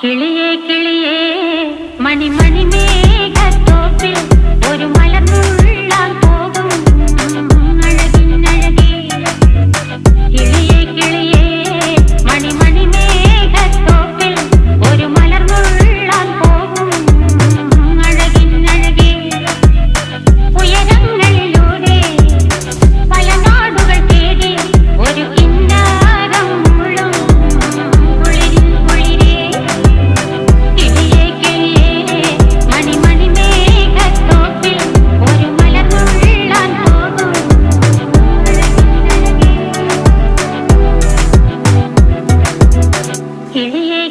കിളിയേ കിളിയേ മണിമണി മേഘത്തോപ്പിൽ ഒരു മലർന്നുള്ളാൻ പോകും അഴകിനഴകേ. കിളിയേ കിളിയേ മണിമണി മേഘത്തോപ്പിൽ ഒരു മലർന്നുള്ളാൻ പോകും അഴകിനഴകേ. ഉയരങ്ങളിലൂടെ പല നാടുകൾ തേടി ഒരു കിന്നാരം മുഴും കുളിരിൻ കുളിരേ. കിളിയേ കിളിയേ മണിമണി മേഘത്തോപ്പിൽ ഒരു മലർന്നുള്ളാൻ പോകും അഴകിനഴകേ. കിളിയേ